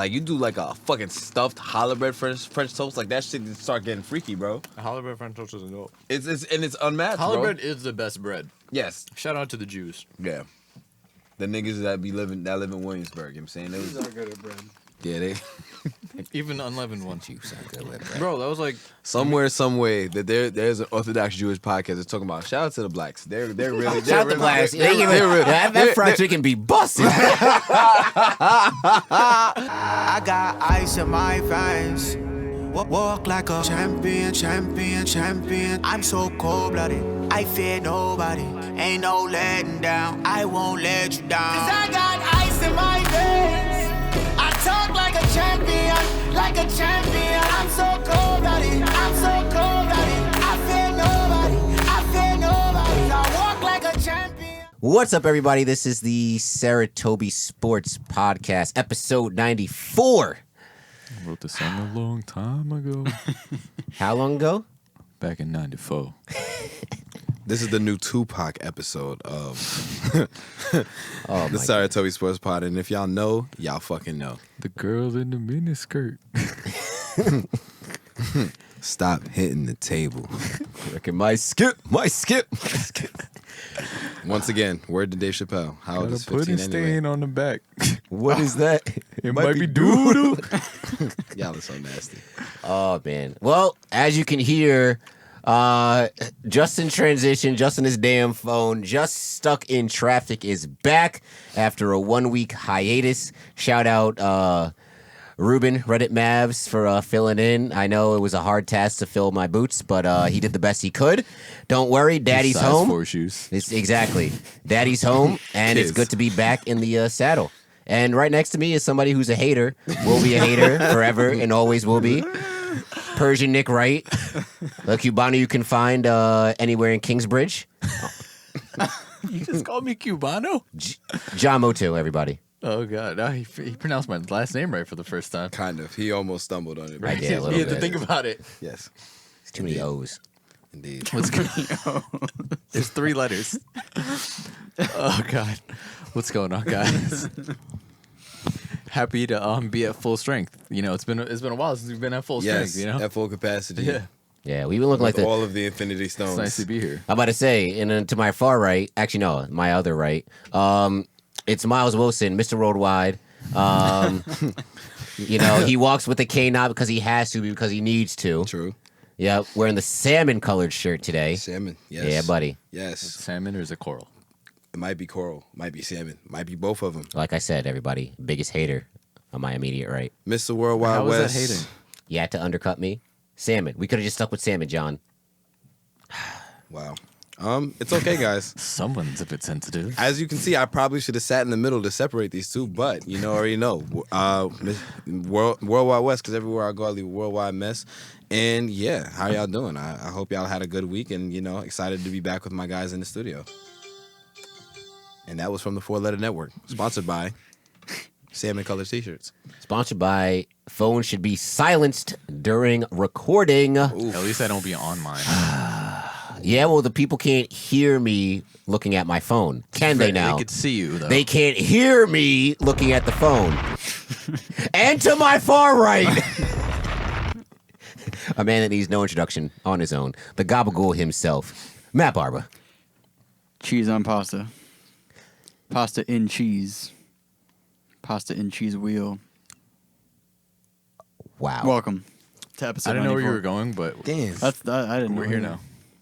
Like, you do like a fucking stuffed challah bread French toast, like that shit just start getting freaky, bro. Challah bread French toast is dope. It's unmatched, Challah bro. bread is the best bread. Yes. Shout out to the Jews. Yeah. The niggas that live in Williamsburg, you know what I'm saying? These are good at bread. Yeah, they Even unleavened ones. You sound good with bread. Bro, that was like somewhere, some way that there's an Orthodox Jewish podcast that's talking about. Shout out to the blacks. They're really Shout out to blacks. That fried chicken be busted. I got ice in my veins. Walk like a champion. I'm so cold-blooded. I fear nobody. Ain't no letting down. I won't let you down. 'Cause I got ice in my veins. I talk like a champion. I'm so cold-blooded. I fear nobody. I walk like a champion. What's up, everybody? This is the Saratobi Sports Podcast, episode 94. I wrote this song a long time ago. How long ago? Back in 94. This is the new Tupac episode of Oh, the Saratobi Sports Pod, and if y'all know, y'all fucking know. The girl in the miniskirt. Stop hitting the table. Reckon my skip. Once again, word to Dave Chappelle. How old is Got a pudding 15 anyway? stain on the back. What is that? It might be doo-doo. Y'all are so nasty. Oh, man. Well, as you can hear, Justin transition, Justin his damn phone, just stuck in traffic, is back after a 1 week hiatus. Shout out Ruben, Reddit Mavs, for filling in. I know it was a hard task to fill my boots, but he did the best he could. Don't worry, Daddy's Size home. 4 shoes. Exactly. Daddy's home, and it's Kids. good to be back in the saddle. And right next to me is somebody who's a hater, will be a hater forever and always will be. Persian Nick Wright, a Cubano you can find anywhere in Kingsbridge. You just called me Cubano? John Moto, everybody. Oh, God. No, he pronounced my last name right for the first time. Kind of. He almost stumbled on it. I did a little You had to bit. think about it. Yes, It's too many O's. indeed. What's going on? There's 3 letters. Oh, God. What's going on, guys? Happy to be at full strength. You know, it's been a while since we've been at full Yes, strength, you know? at full capacity. Yeah. Yeah, we even look like With the... all of the Infinity Stones. It's nice to be here. I'm about to say, and then to my far right, actually, no, my other right, it's Miles Wilson, Mr. Worldwide. You know, he walks with a cane not because he has to, because he needs to. True. Yeah, wearing the salmon-colored shirt today. Salmon. Yes. Yeah, buddy. Yes. Salmon or is it coral? It might be coral. Might be salmon. Might be both of them. Like I said, everybody, biggest hater on my immediate right. Mr. Worldwide How was West. that hating? You had to undercut me. Salmon. We could have just stuck with salmon, John. Wow. It's okay, guys. Someone's a bit sensitive. As you can see, I probably should have sat in the middle to separate these two, but you already know. Worldwide West, because everywhere I go, I leave a worldwide mess. And yeah, how y'all doing? I hope y'all had a good week and, excited to be back with my guys in the studio. And that was from the 4 Letter Network, sponsored by Salmon Color T-shirts. Sponsored by Phone Should Be Silenced During Recording. At least I don't be on mine. Yeah, well, the people can't hear me looking at my phone. Can they now? They could see you, though. They can't hear me looking at the phone. And to my far right, a man that needs no introduction on his own, the Gabagool himself, Matt Barber. Cheese on pasta. Pasta in cheese. Pasta in cheese wheel. Wow. Welcome to episode I didn't know where you 94. were going, but Damn. I didn't know. we're here now.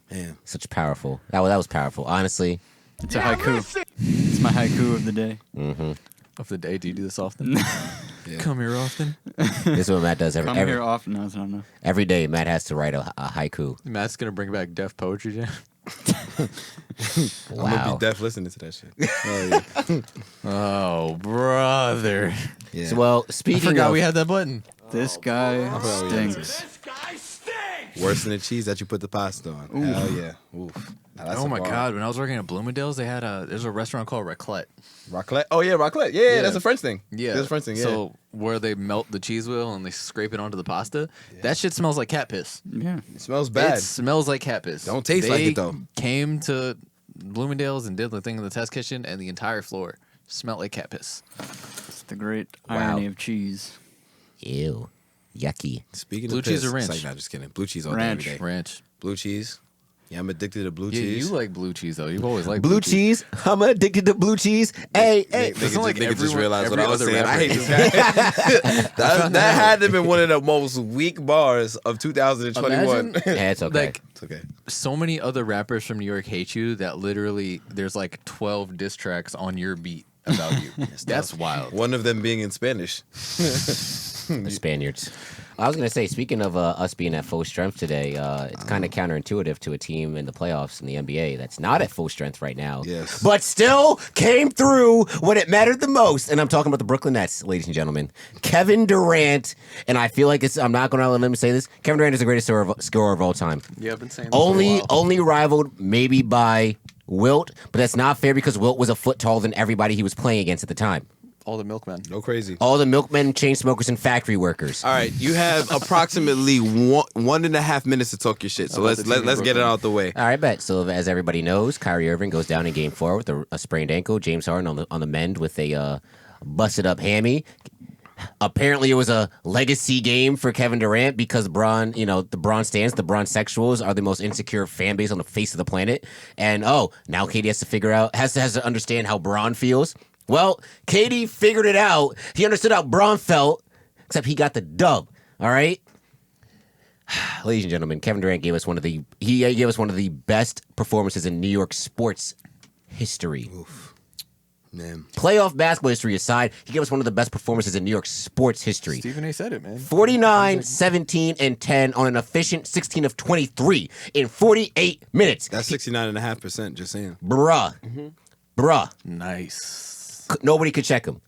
Damn. Such powerful. That was powerful. Honestly. It's a haiku. It's my haiku of the day. Of the day, do you do this often? Yeah. Come here often. This is what Matt does Come here often. No, I don't know. every day. Matt has to write a haiku. Matt's going to bring back Def Poetry Jam. I'm going to Wow. be deaf listening to that shit. Oh, yeah. Oh, brother. Yeah. So, well, I speaking forgot of... we had that button. This guy forgot we had stinks. Worse than the cheese that you put the pasta on. Hell yeah. Oof. Now, that's Oh a my bar. God! When I was working at Bloomingdale's, there's a restaurant called Raclette. Raclette? Oh, yeah, raclette. Yeah, that's a French thing. Yeah, That's a French thing, yeah. So where they melt the cheese wheel and they scrape it onto the pasta, that shit smells like cat piss. Yeah. It smells bad. It smells like cat piss. Don't taste like it, though. Came to Bloomingdale's and did the thing in the test kitchen, and the entire floor smelled like cat piss. It's the great Wow. irony of cheese. Ew. Yucky. Speaking Blue of cheese piss, or ranch? it's like, nah, just kidding. Blue cheese all day, Ranch. every day. Ranch. Blue cheese. Yeah, I'm addicted to blue Yeah, cheese. you like blue cheese though. You've always liked Blue cheese. I'm addicted to blue cheese. Hey, hey. Nigga just realized what every I was other saying. I hate rapper. this guy. that had to have been one of the most weak bars of 2021. Imagine, Yeah, it's okay. like, It's okay. so many other rappers from New York hate you that literally there's like 12 diss tracks on your beat about you. That's wild. One of them being in Spanish. The Spaniards. I was going to say, speaking of us being at full strength today, it's kind of counterintuitive to a team in the playoffs in the NBA that's not at full strength right now. Yes. But still came through when it mattered the most. And I'm talking about the Brooklyn Nets, ladies and gentlemen. Kevin Durant, and I feel like I'm not going to let me say this. Kevin Durant is the greatest scorer of all time. Yeah, I've been saying this for a while. Only rivaled maybe by Wilt, but that's not fair because Wilt was a foot taller than everybody he was playing against at the time. All the milkmen. No crazy. All the milkmen, chain smokers, and factory workers. All right, you have approximately 1.5 minutes to talk your shit. So About let's the team in get it Brooklyn. out the way. All right, bet. So as everybody knows, Kyrie Irving goes down in Game 4 with a sprained ankle. James Harden on the mend with a busted up hammy. Apparently, it was a legacy game for Kevin Durant because Bron, the Bron stands, the Bron sexuals are the most insecure fan base on the face of the planet. And now Katie has to understand how Bron feels. Well, Katie figured it out. He understood how Bron felt, except he got the dub. All right, ladies and gentlemen, Kevin Durant gave us one of the best performances in New York sports history. Man. Playoff basketball history aside, he gave us one of the best performances in New York sports history. Stephen A. said it, man. 49, 17, and 10 on an efficient 16 of 23 in 48 minutes. That's 69.5%, just saying. Bruh. Nice. Nobody could check him.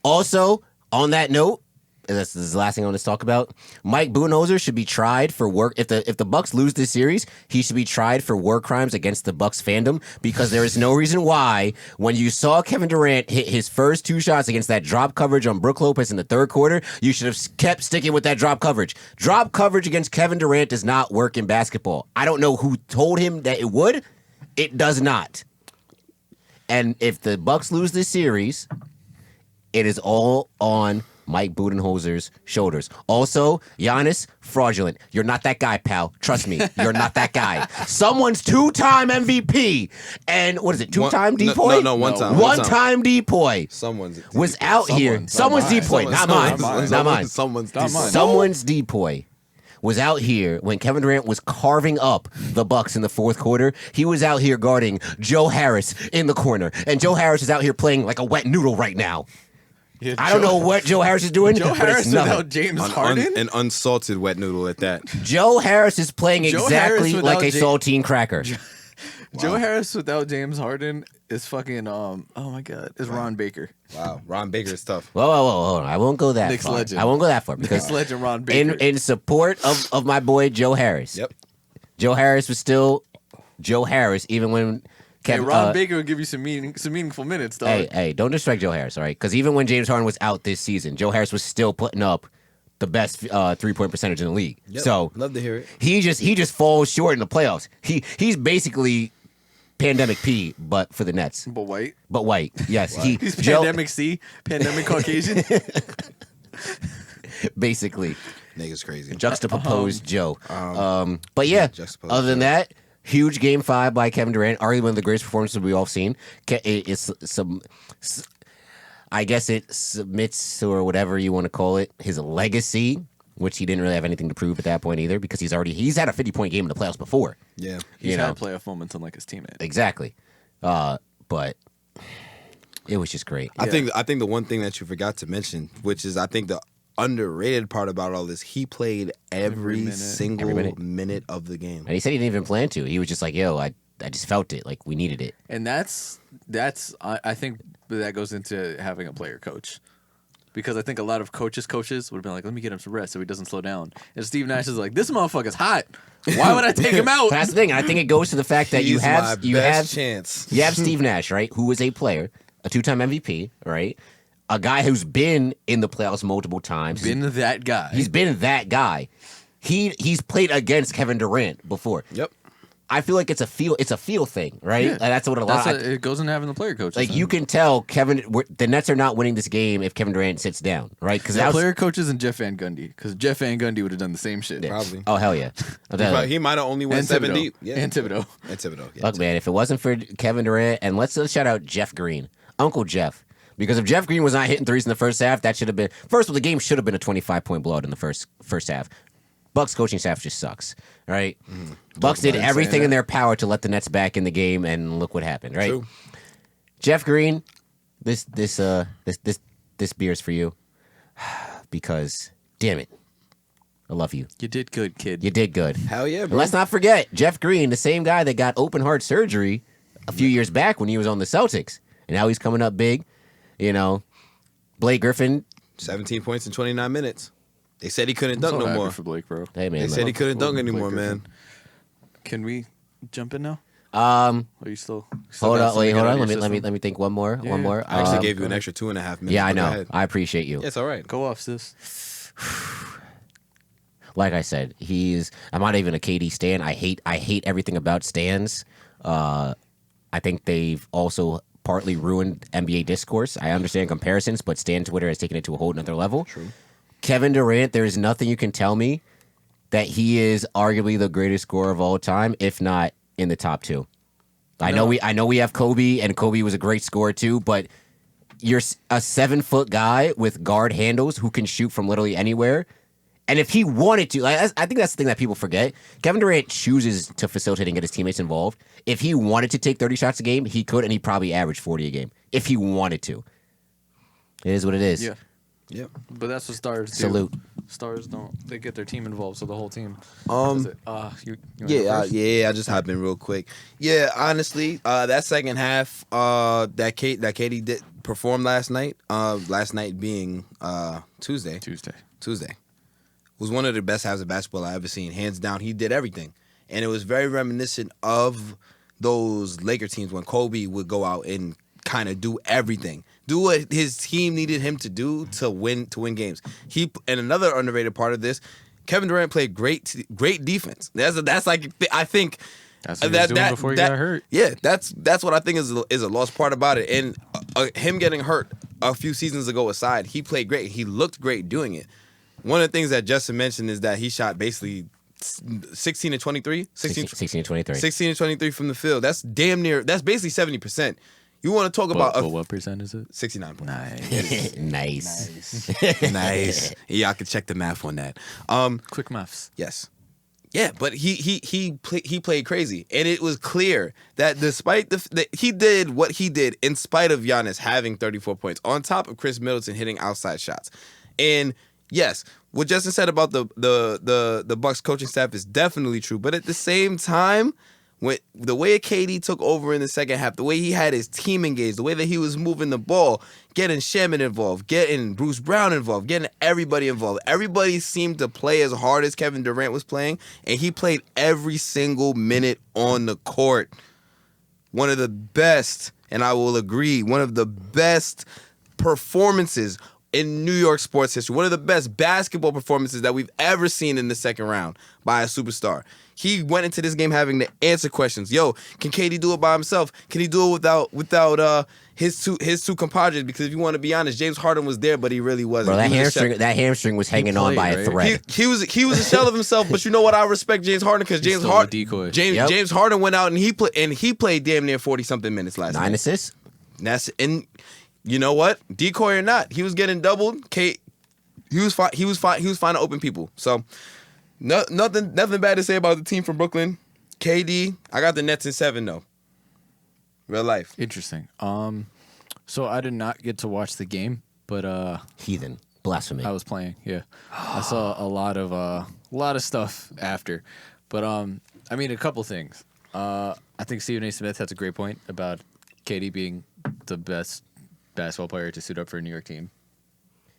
Also, on that note, and this is the last thing I want to talk about. Mike Budenholzer should be tried for work. If the Bucks lose this series, he should be tried for war crimes against the Bucks fandom because there is no reason why when you saw Kevin Durant hit his first 2 shots against that drop coverage on Brook Lopez in the third quarter, you should have kept sticking with that drop coverage. Drop coverage against Kevin Durant does not work in basketball. I don't know who told him that it would. It does not. And if the Bucks lose this series, it is all on Mike Budenholzer's shoulders. Also, Giannis, fraudulent. You're not that guy, pal. Trust me, you're not that guy. Someone's 2-time MVP. And what is it, 2-time DPOY? No, one time. One-time DPOY. Someone's Was out here. Someone's DPOY, not mine. Not mine. Someone's Someone's DPOY was out here when Kevin Durant was carving up the Bucks in the fourth quarter. He was out here guarding Joe Harris in the corner. And Joe Harris is out here playing like a wet noodle right now. Yeah, I don't know what Joe Harris is doing, Joe but Harris it's nothing. without James Harden? An unsalted wet noodle at that. Joe Harris is playing Joe exactly Harris like a without saltine cracker. Joe Harris without James Harden is fucking, oh my God, is Ron Baker. Wow, Ron Baker is tough. Whoa, hold on. I won't go that Knicks far. legend. I won't go that far because Knicks legend Ron Baker. in support of my boy Joe Harris. Yep. Joe Harris was still Joe Harris even when Hey, Kevin Ron Baker will give you some meaningful minutes, dog. Hey, don't distract Joe Harris, all right? Because even when James Harden was out this season, Joe Harris was still putting up the best 3-point percentage in the league. Yep. So Love to hear it. he just falls short in the playoffs. He's basically Pandemic P, but for the Nets. But white. But white, yes. He's Pandemic C, Pandemic Caucasian. Basically, Nigga's crazy. juxtaposed Joe. But yeah, juxtaposed other than Joe. that, huge Game 5 by Kevin Durant. Arguably one of the greatest performances we've all seen. It's some, I guess it submits or whatever you want to call it, his legacy, which he didn't really have anything to prove at that point either because he's had a 50-point game in the playoffs before. Yeah. He's You know. had playoff moments unlike his teammate. Exactly. But it was just great. I think the one thing that you forgot to mention, which is I think the underrated part about all this, he played every single minute of the game. And he said he didn't even plan to. He was just like, yo, I just felt it. Like, we needed it. And that's I think that goes into having a player coach. Because I think a lot of coaches would have been like, let me get him some rest so he doesn't slow down. And Steve Nash is like, this motherfucker's hot. Why would I take him out? But that's the thing. I think it goes to the fact that He's my best chance. You have Steve Nash, right, who is a player, a 2-time MVP, right? A guy who's been in the playoffs multiple times. Been that guy. He's been that guy. He's played against Kevin Durant before. Yep. I feel like it's a feel thing, right? Yeah. Like, that's what a lot. It goes into having the player coaches. Like you can tell the Nets are not winning this game if Kevin Durant sits down, right? Because the player coaches and Jeff Van Gundy, because Jeff Van Gundy would have done the same shit. Probably. Oh hell yeah! He might have only went And 7 Thibodeau. deep. Yeah, And Thibodeau. And Thibodeau. Yeah, Look, man, if it wasn't for Kevin Durant, and let's shout out Jeff Green, Uncle Jeff, because if Jeff Green was not hitting threes in the first half, that should have been the game should have been a 25-point blowout in the first half. Bucks coaching staff just sucks, right? Bucks did everything in their power to let the Nets back in the game, and look what happened, right? True. Jeff Green, this beer's for you because damn it, I love you. You did good, kid. You did good. Hell yeah, And bro. let's not forget Jeff Green, the same guy that got open heart surgery a few years back when he was on the Celtics, and now he's coming up big. You know, Blake Griffin. 17 points in 29 minutes. They said he couldn't dunk so no happy more. for Blake, bro. Hey man, They said he couldn't dunk Blake anymore, Griffin. man. Can we jump in now? um, Are you still? hold on, wait, hold on. Let Let me think one more. Yeah, one more. I actually Um, gave you an extra 2.5 minutes. Yeah, I but go know. ahead. I appreciate you. Yeah, it's all right. Go off, sis. Like I said, I'm not even a KD stan. I hate everything about stans. I think they've also partly ruined NBA discourse. I understand comparisons, but Stan Twitter has taken it to a whole nother level. True. Kevin Durant, there is nothing you can tell me that he is arguably the greatest scorer of all time, if not in the top two. I know we have Kobe, and Kobe was a great scorer too, but you're a 7-foot guy with guard handles who can shoot from literally anywhere. And if he wanted to, I think that's the thing that people forget. Kevin Durant chooses to facilitate and get his teammates involved. If he wanted to take 30 shots a game, he could, and he probably averaged 40 a game if he wanted to. It is what it is. Yeah, Yep. but that's what stars do. Salute. Stars don't. They get their team involved, so the whole team. You wanna go first? I just hop in real quick. Yeah, honestly, that second half, that Katie did perform last night. Last night being Tuesday, was one of the best halves of basketball I ever seen. Hands down, he did everything, and it was very reminiscent of those Laker teams when Kobe would go out and kind of do everything, do what his team needed him to do to win games. And another underrated part of this, Kevin Durant played great defense. That's like I think That's what he was doing before he got hurt. Yeah, that's what I think is a lost part about it. And him getting hurt a few seasons ago aside, he played great. He looked great doing it. One of the things that Justin mentioned is that he shot basically 16 and 23. 16 and 23. 16 and 23 from the field. That's damn near. That's basically 70%. You want to talk about But what percent is it? 69 points. Nice. Nice. Nice. Yeah, I could check the math on that. Quick maths. Yes. Yeah, but he played crazy, and it was clear that despite that he did what he did in spite of Giannis having 34 points on top of Chris Middleton hitting outside shots. And yes, what Justin said about the Bucks coaching staff is definitely true, but at the same time, when the way KD took over in the second half, the way he had his team engaged, the way that he was moving the ball, getting Shaman involved, getting Bruce Brown involved, getting everybody involved. Everybody seemed to play as hard as Kevin Durant was playing, and he played every single minute on the court. One of the best, and I will agree, one of the best performances in New York sports history. One of the best basketball performances that we've ever seen in the second round by a superstar. He went into this game having to answer questions. Yo, can KD do it by himself? Can he do it without his two compadres? Because if you want to be honest, James Harden was there, but he really wasn't. Bro, He that was hamstring was hanging on played, by a right? thread. he was a shell of himself, but you know what? I respect James Harden because James stole a Harden decoy. James Harden went out and he played damn near 40-something minutes last 9 night. assists. And you know what? Decoy or not, he was getting doubled. He was fine to open people. So nothing bad to say about the team from Brooklyn. KD, I got the Nets in 7 though. Real life. Interesting. So I did not get to watch the game, but Heathen. Blasphemy. I was playing. Yeah, I saw a lot of stuff after, but I mean a couple things. I think Stephen A. Smith has a great point about KD being the best basketball player to suit up for a New York team,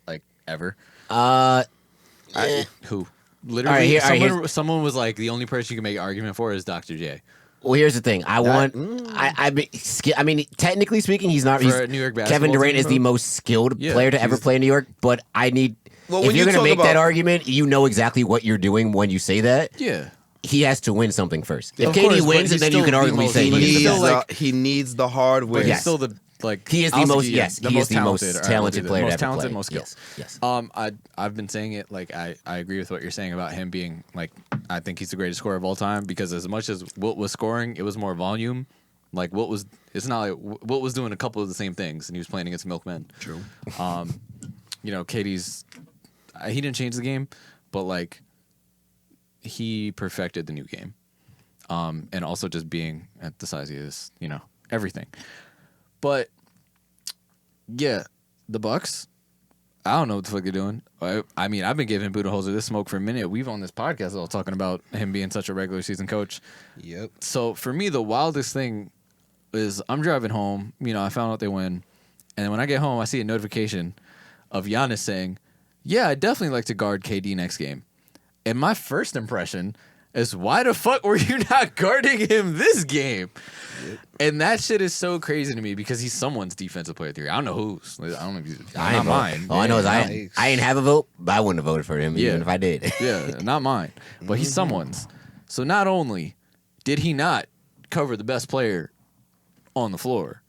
like ever. Who? Literally, All right, someone was like, the only person you can make an argument for is Dr. J. Well, here's the thing. I mean, technically speaking, he's not. For a New York basketball Kevin Durant team, is the bro? most skilled Yeah, player to ever play in New York. But I need. Well, if when you're you going to talk make that about- argument, you know exactly what you're doing when you say that. Yeah. he has to win something first. If Of KD course, but wins it, he's then you still can the arguably most- say but he's he still is. like- he needs the hard But win. he's Yes. still the like. He is the I'll most- say yes, the he most is the most talented. talented player to most ever talented, play. most skilled. Yes. I've been saying it like I agree with what you're saying about him being like I think he's the greatest scorer of all time because as much as Wilt was scoring, it was more volume. Like Wilt was, it's not like Wilt was doing a couple of the same things and he was playing against milkmen. True. KD's he didn't change the game, but like he perfected the new game. And also just being at the size he is, everything. But yeah, the Bucks. I don't know what the fuck they're doing. I mean, I've been giving Budenholzer this smoke for a minute. We've on this podcast all talking about him being such a regular season coach. Yep. So for me, the wildest thing is I'm driving home. I found out they win, and then when I get home, I see a notification of Giannis saying, "Yeah, I'd definitely like to guard KD next game." And my first impression is, why the fuck were you not guarding him this game? Yep. And that shit is so crazy to me because he's someone's defensive player of the year. I don't know whose. I don't know if he's not mine. All I know is I ain't have a vote, but I wouldn't have voted for him even if I did. Yeah, not mine. But he's someone's. So not only did he not cover the best player on the floor,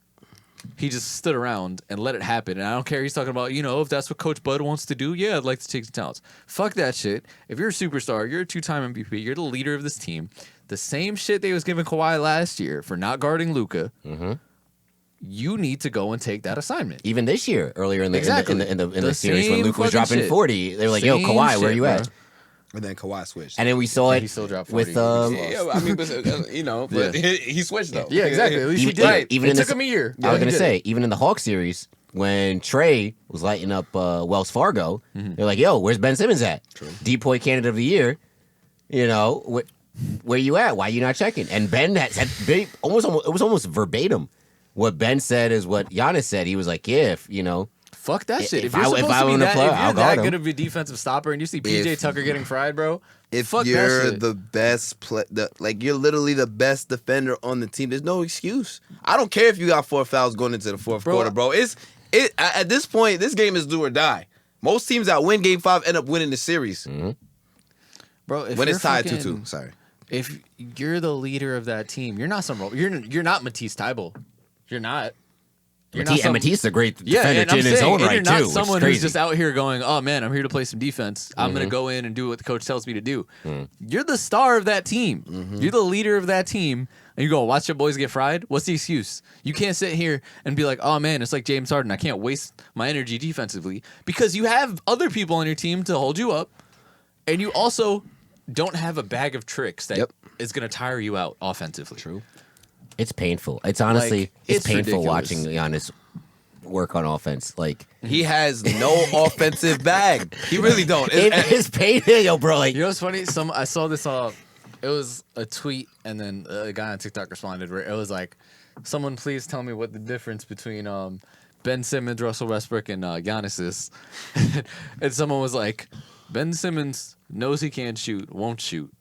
he just stood around and let it happen. And I don't care. He's talking about, if that's what Coach Bud wants to do, yeah, I'd like to take the talents. Fuck that shit. If you're a superstar, you're a 2-time MVP, you're the leader of this team. The same shit they was giving Kawhi last year for not guarding Luka. Mm-hmm. You need to go and take that assignment. Even this year, earlier in the series when Luka was fucking dropping shit. 40, they were like, "Yo, Same Kawhi, where shit, you at?" bro. And then Kawhi switched. And then we saw it he still dropped 40. with yeah, I mean, but, but he switched though. Yeah, exactly. At least he did. Right. Even it in took this- him a year. I was he gonna did. say, even in the Hawks series, when Trey was lighting up Wells Fargo, they're like, "Yo, where's Ben Simmons at? DPOY candidate of the year. Where you at? Why you not checking?" And Ben said it was almost verbatim. What Ben said is what Giannis said. He was like, "Yeah, Fuck that shit. If If you're I supposed to be win a that, play, if I'll you're guard that him. good of a defensive stopper and you see PJ Tucker getting fried, bro, If fuck that you're shit. the best you're literally the best defender on the team, there's no excuse. I don't care if you got 4 fouls going into the fourth quarter, bro. At this point, this game is do or die. Most teams that win Game 5 end up winning the series. Mm-hmm. Bro, if When you're it's tied fucking- 2-2. Sorry. If you're the leader of that team, you're not you're not Matisse Thybulle. You're not. You're not and Matisse is a great Yeah, defender and I'm in his saying, own and right you're not too. Which someone is who's crazy. just out here going, "Oh man, I'm here to play some defense. I'm gonna go in and do what the coach tells me to do." You're the star of that team. You're the leader of that team, and you go watch your boys get fried. What's the excuse? You can't sit here and be like, "Oh man, it's like James Harden. I can't waste my energy defensively," because you have other people on your team to hold you up, and you also don't have a bag of tricks that is gonna tire you out offensively. True. It's painful. It's honestly Like, it's it's painful ridiculous. watching Giannis work on offense. Like He has no offensive bag. He really don't. it's painful, yo, bro. Like You know what's funny? I saw this. It was a tweet, and then a guy on TikTok responded where it was like, "Someone please tell me what the difference between Ben Simmons, Russell Westbrook, and Giannis is." And someone was like, "Ben Simmons knows he can't shoot, won't shoot.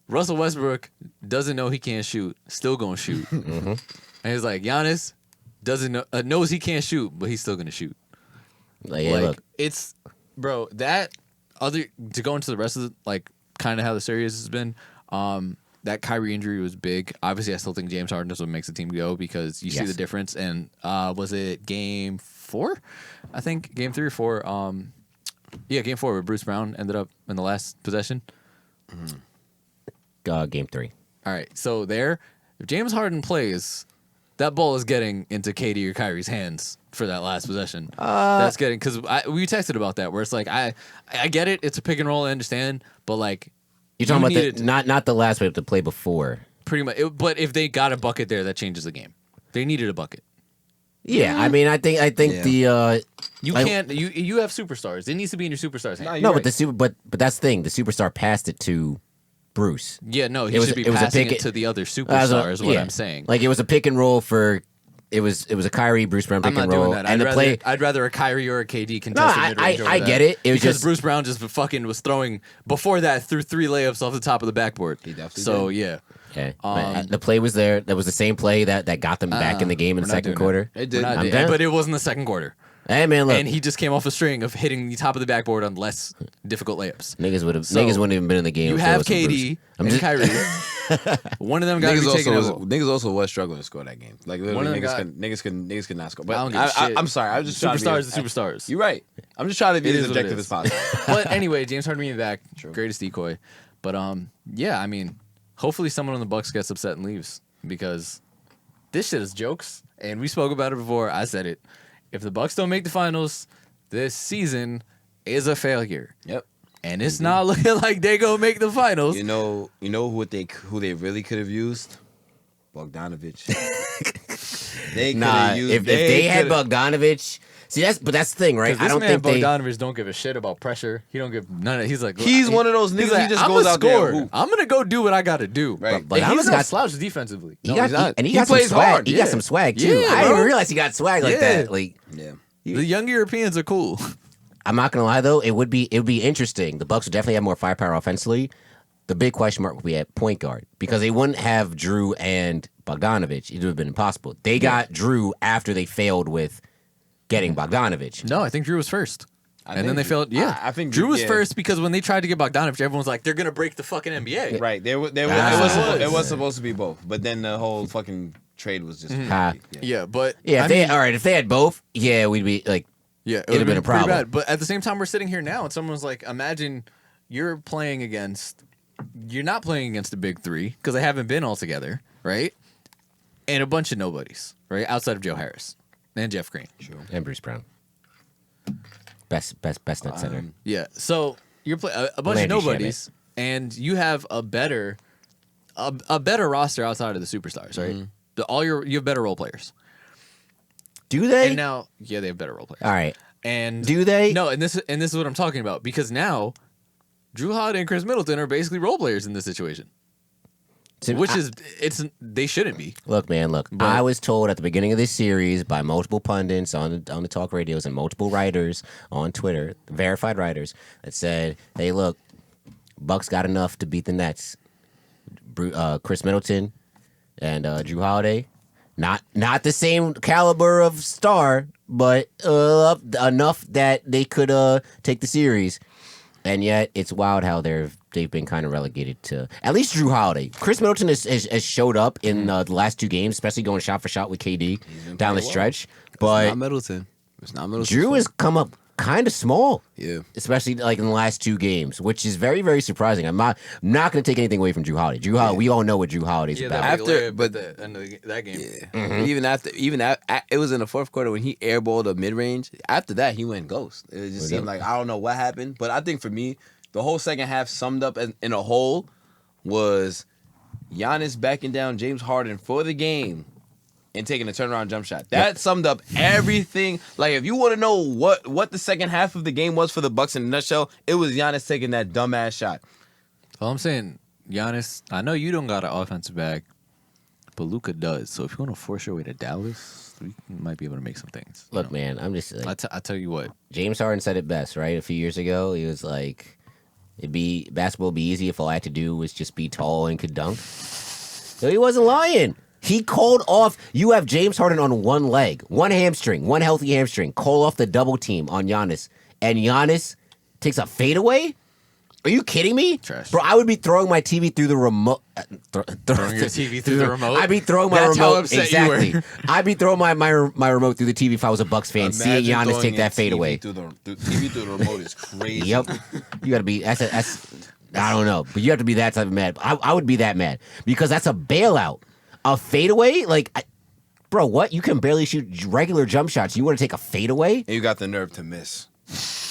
Russell Westbrook doesn't know he can't shoot, still gonna shoot." And he's like, "Giannis doesn't know, knows he can't shoot, but he's still gonna shoot." yeah, Like, look. it's, bro, that other, to go into the rest of the, like, kind of how the series has been, that Kyrie injury was big. Obviously, I still think James Harden is what makes the team go because you see Yes. the difference. And was it game 4? I think game 3 or 4. Yeah, game 4 where Bruce Brown ended up in the last possession. Game 3. All right, so there, if James Harden plays, that ball is getting into KD or Kyrie's hands for that last possession. That's getting, because we texted about that, where it's like, I get it, it's a pick and roll, I understand, but like, You're talking about needed- not the last way, but the play before. pretty much. But if they got a bucket there, that changes the game. They needed a bucket. Yeah, I mean, I think Yeah. the You Like- can't. You have superstars. It needs to be in your superstars' hands. no, but but that's the thing. The superstar passed it to Bruce. Yeah, no, he It was- should be it was a passing pick- it to the other As a- superstars. Is what yeah. I'm saying. Like it was a pick and roll for. It was a Kyrie Bruce Brown pick I'm not and roll, doing that. and I'd rather a Kyrie or a KD No, contested mid-range over I that. get it. It was because just Bruce Brown just fucking was throwing before that through 3 layups off the top of the backboard. He definitely So yeah, okay. But the play was there. That was the same play that got them back in the game in the we're not second doing quarter. It We're did. not I'm doing- down. but it wasn't the second quarter. Hey man, look, and he just came off a string of hitting the top of the backboard on less difficult layups. niggas wouldn't So, even been in the game. You if have there was some KD and Kyrie. One of them got to be taking that ball. Niggas also was struggling to score that game. Like One literally, of them niggas could not score. I But don't give a shit. I'm sorry. I was just trying to be Superstars to superstars. You're right. I'm just trying to be It as is what it objective is. as possible. But anyway, James Harden being back, greatest decoy. But yeah, I mean, hopefully someone on the Bucks gets upset and leaves because this shit is jokes. And we spoke about it before. I said it. If the Bucks don't make the finals, this season is a failure. Yep. And it's not looking like they gonna make the finals. You know who they really could have used? Bogdanovich. They could Nah, have used. if they had coulda- Bogdanovich, see that's the thing, right? This I don't man think they. Bogdanovich don't give a shit about pressure. He don't give none of. He's like He's one of those he's niggas. like, He just I'm goes a out there. scorer. and hoop. I'm gonna go do what I gotta do. Right. But And he's Bogdanovich not got slouch defensively. he No, got he's not. and he He got some plays swag. hard, He yeah. got some swag too. Yeah, I didn't bro. even realize he got swag like Yeah. that. Like Yeah. The young Europeans are cool. I'm not gonna lie though, it would be interesting. The Bucks would definitely have more firepower offensively. The big question mark would be at point guard because they wouldn't have Drew and Bogdanovich. It would have been impossible. They got Drew after they failed with getting Bogdanovich. No, I think Drew was first. And then think they Drew- failed. Yeah, I think Drew was yeah. first because when they tried to get Bogdanovich, everyone was like, "They're gonna break the fucking NBA." Right. It was supposed to be both, but then the whole fucking trade was just. Ah. Yeah, but Yeah, I if they mean, all right, if they had both, yeah, we'd be like yeah, it'd have been a pretty problem. bad. But at the same time, we're sitting here now, and someone's like, "Imagine you're not playing against the big three because they haven't been all together, right? And a bunch of nobodies, right, outside of Joe Harris and Jeff Green. And Bruce Brown. Best net center. Yeah, so you're playing a bunch Landry of nobodies, and you have a better roster outside of the superstars, right? You have better role players, Do they? and now they have better role players. all right. And Do they? No, and this is what I'm talking about because now Drew Holiday and Chris Middleton are basically role players in this situation, which they shouldn't be. Look, man, look. But- I was told at the beginning of this series by multiple pundits on the talk radios and multiple writers on Twitter, verified writers, that said, "Hey, look, Bucks got enough to beat the Nets. Chris Middleton and Drew Holiday, not the same caliber of star, but enough that they could take the series." And yet, it's wild how they've been kind of relegated to at least Drew Holiday. Chris Middleton has showed up in the last two games, especially going shot for shot with KD down the stretch. But It's not Middleton. It's not Middleton. Drew has come up kind of small, Yeah. especially like in the last two games, which is very, very surprising. I'm not going to take anything away from Drew Holiday. Drew Holiday, we all know what Drew Holiday's about. After- but but- the end of that game, Even after it was in the fourth quarter when he airballed a mid range. After that, he went ghost. It just seemed like I don't know what happened, but I think for me, the whole second half summed up in a whole was Giannis backing down James Harden for the game and taking a turnaround jump shot. That summed up everything. Like if you want to know what the second half of the game was for the Bucks in a nutshell, it was Giannis taking that dumbass shot. All I'm saying, Giannis, I know you don't got an offensive bag, but Luka does. So if you want to force your way to Dallas, we might be able to make some things. you Look, know? man, I'm just like, I tell you what. James Harden said it best, right? A few years ago, he was like, basketball would be easy if all I had to do was just be tall and could dunk. So he wasn't lying. He called off. You have James Harden on one leg, one hamstring, one healthy hamstring. Call off the double team on Giannis, and Giannis takes a fadeaway. Are you kidding me, Trash. bro? I would be throwing my TV through the remote. Throwing your TV through the remote? I'd be throwing my That's how remote. upset you were. Exactly. I'd be throwing my remote through the TV if I was a Bucks fan, seeing Imagine Giannis throwing take a that fadeaway. TV through the remote is crazy. Yep. You gotta be. That's. I don't know, but you have to be that type of mad. I would be that mad because that's a bailout. A fadeaway, bro. What? You can barely shoot regular jump shots. You want to take a fadeaway And you got the nerve to miss.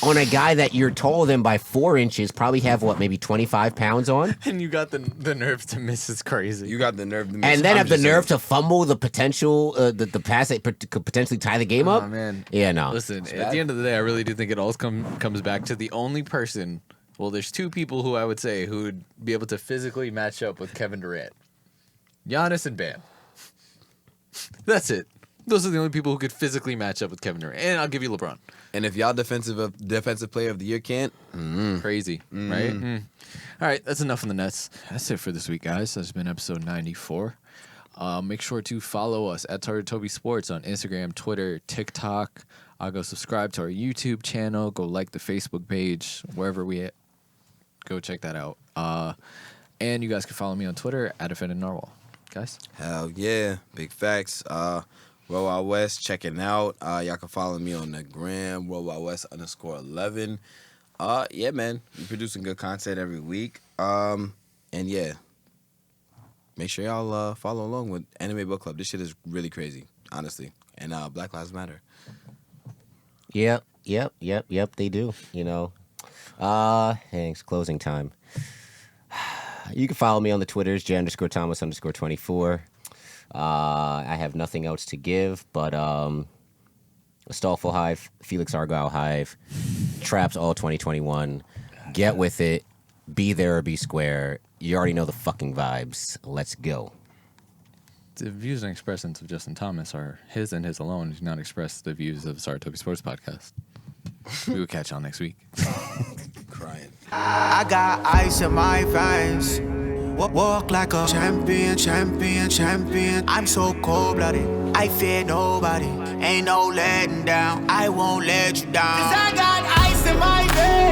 on a guy that you're taller than by 4 inches? Probably have what, maybe 25 pounds on, And you got the nerve to miss is crazy. You got the nerve to miss. and then I'm have the just nerve saying. to fumble the potential, the pass that could potentially tie the game up. Oh, man. Yeah, no. Listen, at the end of the day, I really do think it all comes back to the only person. Well, there's two people who I would say who would be able to physically match up with Kevin Durant. Giannis and Bam. That's it. Those are the only people who could physically match up with Kevin Durant. And I'll give you LeBron. And if y'all defensive player of the year can't, Crazy, right? All right, that's enough on the Nets. That's it for this week, guys. That's been episode 94. Make sure to follow us at Target Toby Sports on Instagram, Twitter, TikTok. Go subscribe to our YouTube channel. Go like the Facebook page, wherever we at. Go check that out. And you guys can follow me on Twitter at Offended Narwhal. Guys? Hell yeah. Big facts. Worldwide West, checking out. Y'all can follow me on the gram, Worldwide West _11. Yeah, man. We're producing good content every week. And yeah. Make sure y'all follow along with Anime Book Club. This shit is really crazy, honestly. And Black Lives Matter. Yep, they do, you know. Hey, it's closing time. You can follow me on the Twitters, J_Thomas_24. I have nothing else to give, but Astolfo Hive, Felix Argyle Hive, Traps all 2021. Get with it. Be there or be square. You already know the fucking vibes. Let's go. The views and expressions of Justin Thomas are his and his alone. Do not express the views of Saratobi Sports Podcast. We will catch y'all next week. Crying. I got ice in my veins. Walk like a champion. I'm so cold-blooded. I fear nobody. Ain't no letting down. I won't let you down. 'Cause I got ice in my veins.